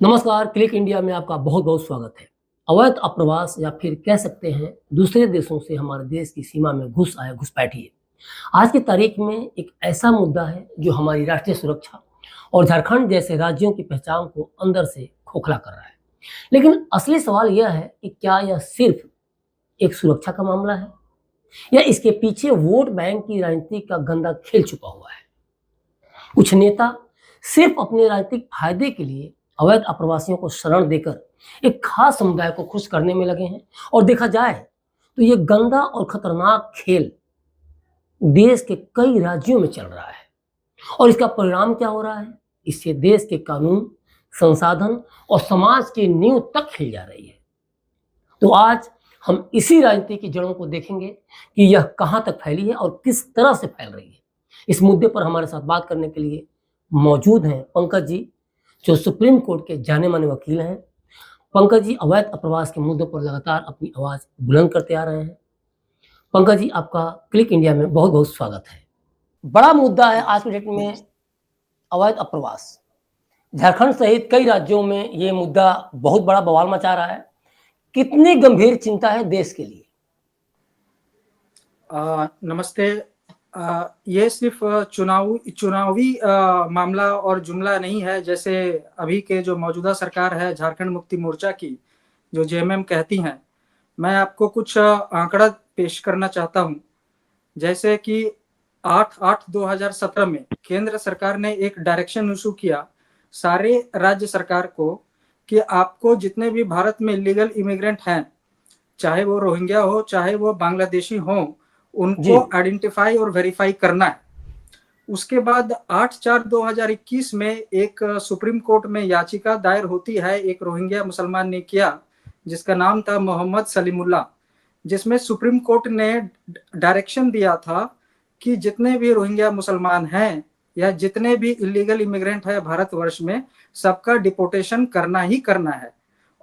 नमस्कार, click India में आपका बहुत-बहुत स्वागत है। अवैध अप्रवास या फिर कह सकते हैं दूसरे देशों से हमारे देश की सीमा में घुस आए घुसपैठी है। आज की तारीख में एक ऐसा मुद्दा है जो हमारी राष्ट्रीय सुरक्षा और झारखंड जैसे राज्यों की पहचान को अंदर से खोखला कर रहा है। लेकिन असली सवाल यह है कि क्या यह सिर्फ एक सुरक्षा का मामला है या इसके पीछे वोट बैंक की राजनीति का गंदा खेल छुपा हुआ है? कुछ नेता सिर्फ अपने राजनीतिक फायदे के लिए अवैध अप्रवासियों को शरण देकर एक खास समुदाय को खुश करने में लगे हैं और देखा जाए तो ये गंदा और खतरनाक खेल देश के कई राज्यों में चल रहा है और इसका परिणाम क्या हो रहा है? इससे देश के कानून, संसाधन और समाज की नींव तक हिल जा रही है। तो आज हम इसी राजनीति की जड़ों को देखेंगे कि यह कहाँ तक फैली है और किस तरह से फैल रही है। इस मुद्दे पर हमारे साथ बात करने के लिए मौजूद हैं पंकज जी, जो सुप्रीम कोर्ट के जाने-माने वकील हैं। पंकज जी अवैध अप्रवास के मुद्दों पर लगातार अपनी आवाज़ बुलंद करते आ रहे हैं। पंकज जी, आपका क्लिक इंडिया में बहुत-बहुत स्वागत है। बड़ा मुद्दा है आज की डेट में अवैध अप्रवास। झारखंड सहित कई राज्यों में ये मुद्दा बहुत बड़ा बवाल मचा रहा है। कितनी गंभीर चिंता है देश के लिए? नमस्ते। ये सिर्फ चुनावी मामला और जुमला नहीं है। जैसे अभी के जो मौजूदा सरकार है झारखंड मुक्ति मोर्चा की, जो जेएमएम कहती हैं, मैं आपको कुछ आंकड़ा पेश करना चाहता हूं। जैसे कि 8/8/2017 में केंद्र सरकार ने एक डायरेक्शन इशू किया सारे राज्य सरकार को कि आपको जितने भी भारत में इलीगल इमिग्रेंट हैं, चाहे वो रोहिंग्या हो चाहे वो बांग्लादेशी हो, उनको आइडेंटिफाई और वेरीफाई करना है। उसके बाद 8/4/2021 में एक सुप्रीम कोर्ट में याचिका दायर होती है, एक रोहिंग्या मुसलमान ने किया जिसका नाम था मोहम्मद सलीमुल्लाह, जिसमें सुप्रीम कोर्ट ने डायरेक्शन दिया था कि जितने भी रोहिंग्या मुसलमान हैं या जितने भी इलीगल इमिग्रेंट है भारतवर्ष में, सबका डिपोर्टेशन करना ही करना है।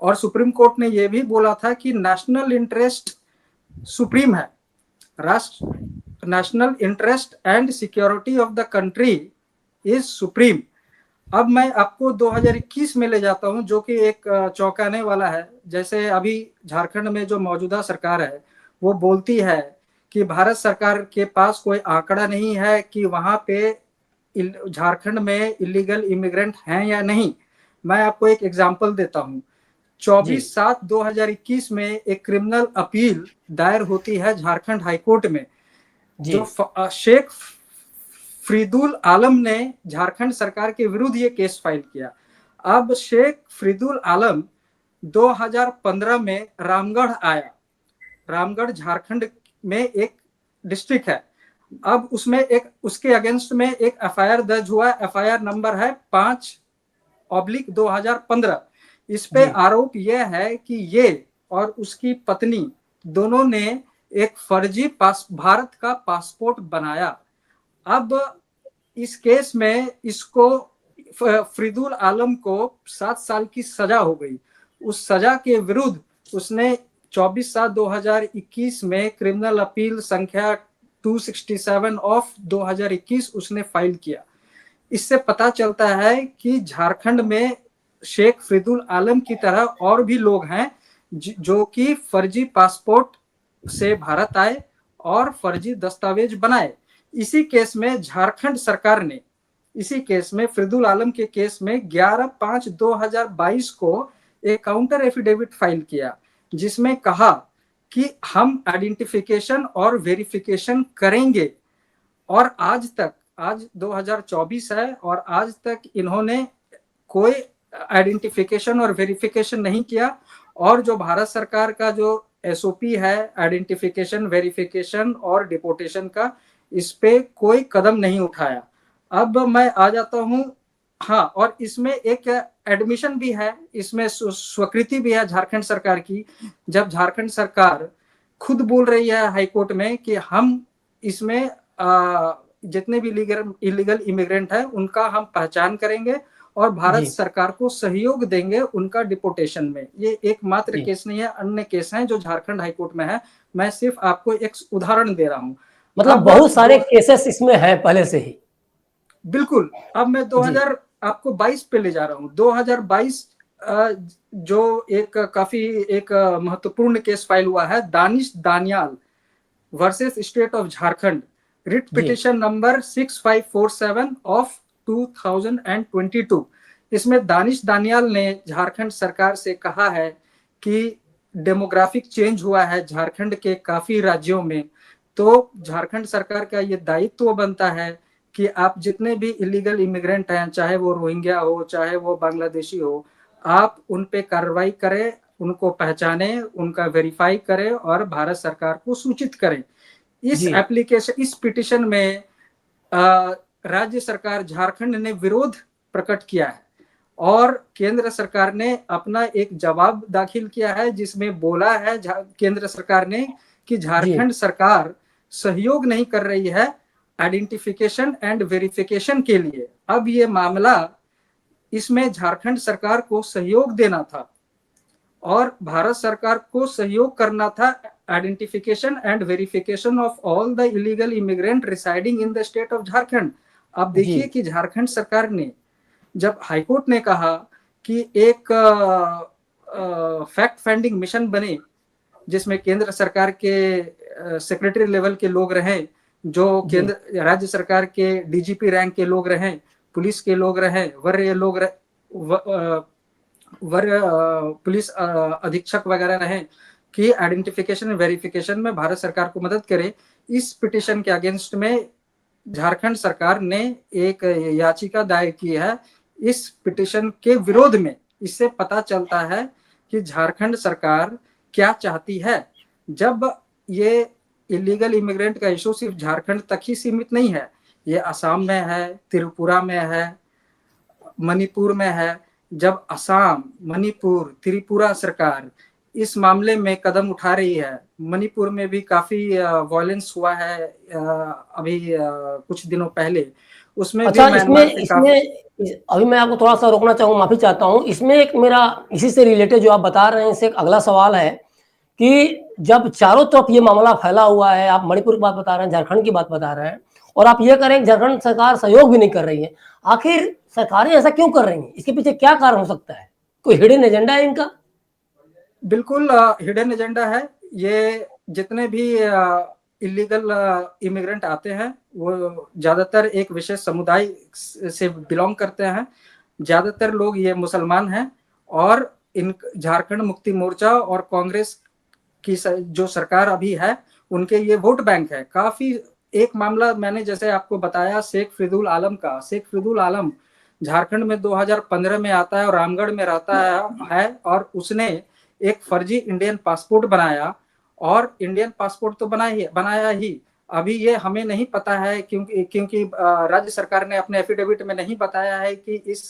और सुप्रीम कोर्ट ने यह भी बोला था कि नेशनल इंटरेस्ट सुप्रीम है, राष्ट्र national interest and security of the country is supreme. अब मैं आपको 2021 में ले जाता हूं, जो कि एक चौंकाने वाला है। जैसे अभी झारखंड में जो मौजूदा सरकार है वो बोलती है कि भारत सरकार के पास कोई आंकड़ा नहीं है कि वहां पे झारखंड में इलीगल इमिग्रेंट हैं या नहीं। मैं आपको एक एग्जांपल देता हूं। 24/7/2021 में एक क्रिमिनल अपील दायर होती है झारखंड हाईकोर्ट में, जो शेख फरीदुल आलम ने झारखंड सरकार के विरुद्ध ये केस फाइल किया। अब शेख फरीदुल आलम 2015 में रामगढ़ आया। रामगढ़ झारखंड में एक डिस्ट्रिक्ट है। अब उसमें उसके अगेंस्ट में एक एफआईआर दर्ज हुआ। एफआईआर नंबर है 5/2015। इस पे आरोप यह है कि ये और उसकी पत्नी दोनों ने एक फर्जी भारत का पासपोर्ट बनाया। अब इस केस में इसको फरीदुल आलम को 7 साल की सजा हो गई। उस सजा के विरुद्ध उसने 24/7/2021 में क्रिमिनल अपील संख्या 267 ऑफ 2021 उसने फाइल किया। इससे पता चलता है कि झारखंड में शेख फरीदुल आलम की तरह और भी लोग हैं जो कि फर्जी पासपोर्ट से भारत आए और फर्जी दस्तावेज बनाए। इसी केस में झारखंड सरकार ने इसी केस में फरीदुल आलम के केस में 11/5/2022 को एक काउंटर एफिडेविट फाइल किया, जिसमें कहा कि हम आइडेंटिफिकेशन और वेरिफिकेशन करेंगे। और आज 2024 है और आज तक इन्होंने कोई आइडेंटिफिकेशन और वेरिफिकेशन नहीं किया। और जो भारत सरकार का जो एसओपी है आइडेंटिफिकेशन, वेरिफिकेशन और डिपोर्टेशन का, इस पे कोई कदम नहीं उठाया। अब मैं आ जाता हूं। हाँ, और इसमें एक एडमिशन भी है, इसमें स्वीकृति भी है झारखंड सरकार की। जब झारखंड सरकार खुद बोल रही है हाईकोर्ट में कि हम इसमें जितने भी इलीगल इमिग्रेंट है उनका हम पहचान करेंगे और भारत सरकार को सहयोग देंगे उनका डिपोर्टेशन में। ये एकमात्र केस नहीं है, अन्य केस हैं जो झारखंड हाईकोर्ट में है। मैं सिर्फ आपको एक उदाहरण दे रहा हूं। मतलब बहुत सारे केसेस इसमें है पहले से ही। बिल्कुल। अब मैं 2022 पे ले जा रहा हूं। 2022 जो एक काफी एक महत्वपूर्ण केस फाइल हुआ है, Danish Daniyal versus state of Jharkhand, writ जी पिटिशन नंबर 6547 ऑफ 2022। इसमें दानिश दानियाल ने झारखंड सरकार से कहा है कि डेमोग्राफिक चेंज हुआ है झारखंड के काफी राज्यों में, तो झारखंड सरकार का ये दायित्व बनता है कि आप जितने भी इलीगल इमिग्रेंट हैं, चाहे वो रोहिंग्या हो चाहे वो बांग्लादेशी हो, आप उन पे कार्रवाई करें, उनको पहचाने, उनका वेरीफाई करें और भारत सरकार को सूचित करें। इस जी एप्लीकेशन, इस पिटिशन में राज्य सरकार झारखंड ने विरोध प्रकट किया है और केंद्र सरकार ने अपना एक जवाब दाखिल किया है, जिसमें बोला है केंद्र सरकार ने कि जी झारखंड सरकार सहयोग नहीं कर रही है आइडेंटिफिकेशन एंड वेरिफिकेशन के लिए। अब ये मामला, इसमें झारखंड सरकार को सहयोग देना था और भारत सरकार को सहयोग करना था identification and verification of all the illegal immigrant residing in the state of Jharkhand. अब जी देखिए कि झारखंड सरकार ने, जब हाईकोर्ट ने कहा कि एक फैक्ट फाइंडिंग मिशन बने जिसमें केंद्र सरकार के सेक्रेटरी लेवल के लोग रहें, जो जी केंद्र राज्य सरकार के डीजीपी रैंक के लोग रहें, पुलिस के लोग रहें, वरीय पुलिस अधीक्षक वगैरह रहें, कि आइडेंटिफिकेशन वेरिफिकेशन में भारत सरकार को मदद करे। इस पिटिशन के अगेंस्ट में झारखंड सरकार ने एक याचिका दायर की है इस पिटिशन के विरोध में। इससे पता चलता है कि झारखंड सरकार क्या चाहती है। जब ये इलीगल इमिग्रेंट का इशू सिर्फ झारखंड तक ही सीमित नहीं है, ये असम में है, त्रिपुरा में है, मणिपुर में है। जब असम, मणिपुर, त्रिपुरा सरकार इस मामले में कदम उठा रही है, मणिपुर में भी काफी वायलेंस हुआ है अभी कुछ दिनों पहले, उसमें भी अच्छा इसमें म्यांमार से काफी। इसमें अभी मैं आपको थोड़ा सा रोकना चाहूँ, माफी चाहता हूँ। इसमें एक मेरा इसी से रिलेटेड जो आप बता रहे हैं, इससे एक अगला सवाल है कि जब चारों तरफ ये मामला फैला हुआ है, आप मणिपुर की बात बता रहे हैं, झारखंड की बात बता रहे हैं, और आप ये करें झारखंड सरकार सहयोग भी नहीं कर रही है, आखिर सरकारें ऐसा क्यों कर रही हैं? इसके पीछे क्या कारण हो सकता है? कोई हिडन एजेंडा है इनका? बिल्कुल हिडन एजेंडा है। ये जितने भी इलीगल इमिग्रेंट आते हैं वो ज्यादातर एक विशेष समुदाय से बिलोंग करते हैं। ज्यादातर लोग ये मुसलमान हैं और इन झारखंड मुक्ति मोर्चा और कांग्रेस की जो सरकार अभी है, उनके ये वोट बैंक है काफी। एक मामला मैंने जैसे आपको बताया शेख फरीदुल आलम का, शेख फरीदुल आलम झारखंड में 2015 में आता है और रामगढ़ में रहता है और उसने एक फर्जी इंडियन पासपोर्ट बनाया, और इंडियन पासपोर्ट तो बनाया ही। अभी ये हमें नहीं पता है क्योंकि राज्य सरकार ने अपने एफिडेविट में नहीं बताया है कि इस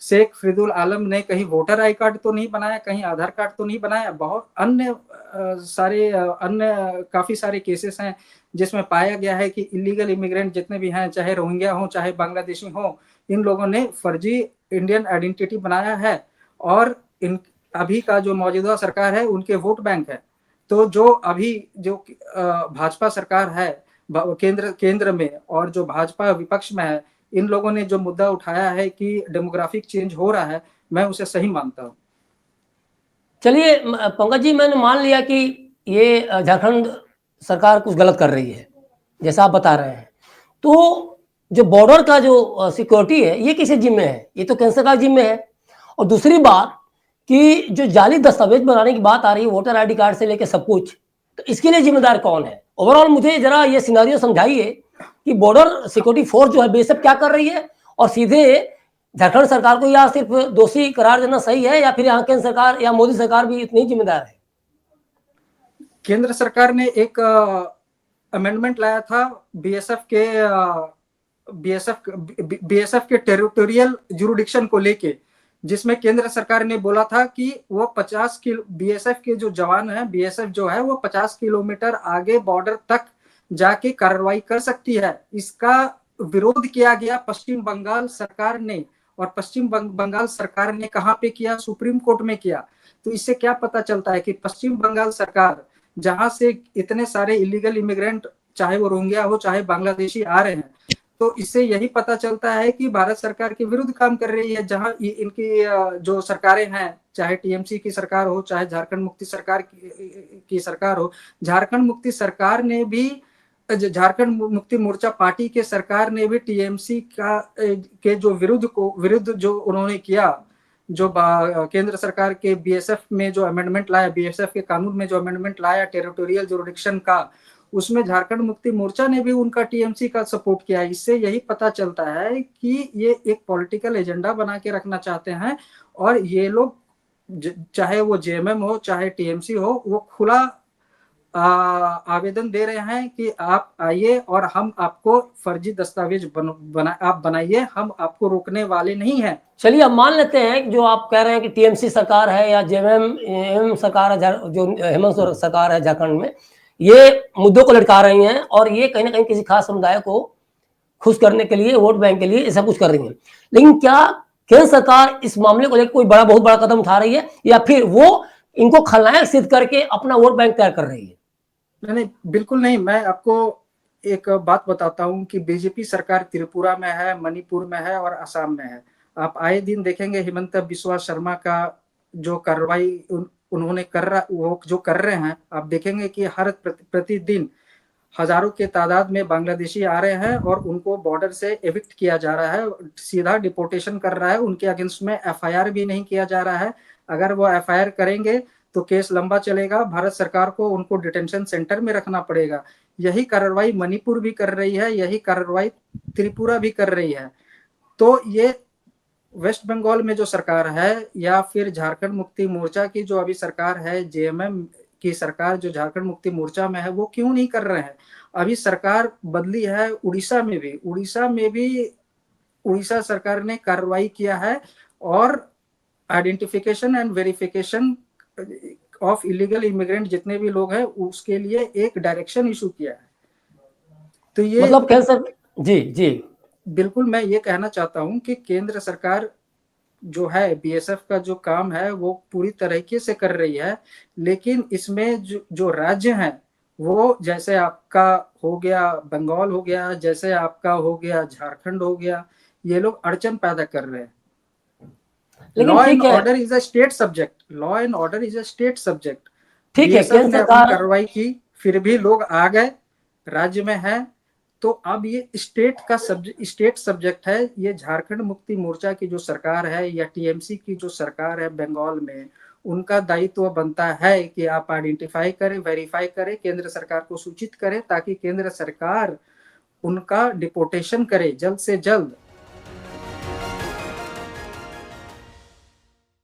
शेख फरीदुल आलम ने कहीं वोटर आई कार्ड तो नहीं बनाया, कहीं आधार कार्ड तो नहीं बनाया। बहुत अन्य काफी सारे केसेस हैं जिसमें पाया गया है कि इलीगल इमिग्रेंट जितने भी हैं, चाहे रोहिंग्या हो चाहे बांग्लादेशी हो, इन लोगों ने फर्जी इंडियन आइडेंटिटी बनाया है और इन अभी का जो मौजूदा सरकार है उनके वोट बैंक है। तो जो अभी जो भाजपा सरकार है केंद्र में और जो भाजपा विपक्ष में है, इन लोगों ने जो मुद्दा उठाया है कि डेमोग्राफिक चेंज हो रहा है, मैं उसे सही मानता हूँ। चलिए पंकज जी, मैंने मान लिया कि ये झारखंड सरकार कुछ गलत कर रही है जैसा आप बता रहे हैं, तो जो बॉर्डर का जो सिक्योरिटी है ये किसी जिम्मे है? ये तो केंद्र सरकार जिम्मे है। और दूसरी बात कि जो जाली दस्तावेज बनाने की बात आ रही है, वोटर आईडी कार्ड से लेकर सब कुछ, तो इसके लिए जिम्मेदार कौन है? ओवरऑल मुझे जरा ये सिनारियो समझाइए कि बॉर्डर सिक्योरिटी फोर्स जो है बेशक क्या कर रही है, और सीधे झारखंड सरकार को या सिर्फ दोषी करार देना सही है, या फिर यहाँ केंद्र सरकार या मोदी सरकार भी इतनी जिम्मेदार है? केंद्र सरकार ने एक अमेंडमेंट लाया था बीएसएफ के टेरिटोरियल जुरिडिक्शन को लेके, जिसमें केंद्र सरकार ने बोला था कि वो 50 किलो बीएसएफ के जो जवान हैं, बीएसएफ जो है वो 50 किलोमीटर आगे बॉर्डर तक जाके कार्रवाई कर सकती है। इसका विरोध किया गया पश्चिम बंगाल सरकार ने, और पश्चिम बंगाल सरकार ने कहाँ पे किया? सुप्रीम कोर्ट में किया। तो इससे क्या पता चलता है कि पश्चिम बंगाल सरकार, जहां से इतने सारे इलीगल इमिग्रेंट चाहे वो रोहिंग्या हो चाहे बांग्लादेशी आ रहे हैं, तो इससे यही पता चलता है कि भारत सरकार के विरुद्ध काम कर रही है। जहां इनकी जो सरकारें हैं, चाहे टीएमसी की सरकार हो, चाहे झारखंड मुक्ति सरकार की सरकार हो, झारखंड मुक्ति सरकार ने भी, झारखंड मुक्ति मोर्चा पार्टी के सरकार ने भी टीएमसी के जो विरुद्ध जो उन्होंने किया, जो केंद्र सरकार के बीएसएफ में जो अमेंडमेंट लाया, बीएसएफ के कानून में जो अमेंडमेंट लाया टेरिटोरियल जुरिडिक्शन का, उसमें झारखंड मुक्ति मोर्चा ने भी उनका टीएमसी का सपोर्ट किया। इससे यही पता चलता है कि ये एक पॉलिटिकल एजेंडा बना के रखना चाहते हैं, और ये लोग चाहे वो जेएमएम हो चाहे टीएमसी हो, वो खुला आवेदन दे रहे हैं कि आप आइए और हम आपको फर्जी दस्तावेज आप बनाइए, हम आपको रोकने वाले नहीं हैं। चलिए अब मान लेते हैं जो आप कह रहे हैं कि टीएमसी सरकार है या जेएमएम सरकार है, जो हेमंत सोरेन सरकार है झारखंड में, ये मुद्दों को लटका रही हैं और ये कहीं ना कहीं किसी खास समुदाय को खुश करने के लिए, वोट बैंक के लिए ऐसा कुछ कर रही हैं। लेकिन क्या केंद्र सरकार इस मामले को लेकर कोई बहुत बड़ा कदम उठा रही है, या फिर वो इनको खलनायक सिद्ध करके अपना वोट बैंक तैयार कर रही है? नहीं, बिल्कुल नहीं। मैं आपको एक बात बताता हूं कि बीजेपी सरकार त्रिपुरा में है, मणिपुर में है और असम में है। आप आए दिन देखेंगे हिमंता बिस्वा शर्मा का जो कार्रवाई उन्होंने वो जो कर रहे हैं, आप देखेंगे कि हर प्रतिदिन हजारों के तादाद में बांग्लादेशी आ रहे हैं और उनको बॉर्डर से एविक्ट किया जा रहा है, सीधा डिपोर्टेशन कर रहा है। उनके अगेंस्ट में एफआईआर भी नहीं किया जा रहा है। अगर वो एफआईआर करेंगे तो केस लंबा चलेगा, भारत सरकार को उनको डिटेंशन सेंटर में रखना पड़ेगा। यही कार्रवाई मणिपुर भी कर रही है, यही कार्रवाई त्रिपुरा भी कर रही है। तो ये वेस्ट बंगाल में जो सरकार है या फिर झारखंड मुक्ति मोर्चा की जो अभी सरकार है, जेएमएम की सरकार जो झारखंड मुक्ति मोर्चा में है, वो क्यों नहीं कर रहे हैं? अभी सरकार बदली है उड़ीसा में भी, उड़ीसा सरकार ने कार्रवाई किया है और identification and verification of illegal immigrant जितने भी लोग हैं उसके लिए एक डायरेक्शन इशू किया है। तो ये मतलब कैसे सर? जी जी, बिल्कुल मैं ये कहना चाहता हूं कि केंद्र सरकार जो है, बीएसएफ का जो काम है वो पूरी तरीके से कर रही है, लेकिन इसमें जो राज्य हैं, वो जैसे आपका हो गया बंगाल हो गया, जैसे आपका हो गया झारखंड हो गया, ये लोग अड़चन पैदा कर रहे हैं। Law and order is a state subject, law and order is a state subject. ठीक है, केंद्र सरकार कार्रवाई की, फिर भी लोग आ गए, राज्य में है, तो अब ये स्टेट सब्जेक्ट है। ये झारखंड मुक्ति मोर्चा की जो सरकार है या टीएमसी की जो सरकार है बंगाल में, उनका दायित्व बनता है कि आप आइडेंटिफाई करें, वेरीफाई करें, केंद्र सरकार को सूचित करें, ताकि केंद्र सरकार उनका डिपोर्टेशन करे जल्द से जल्द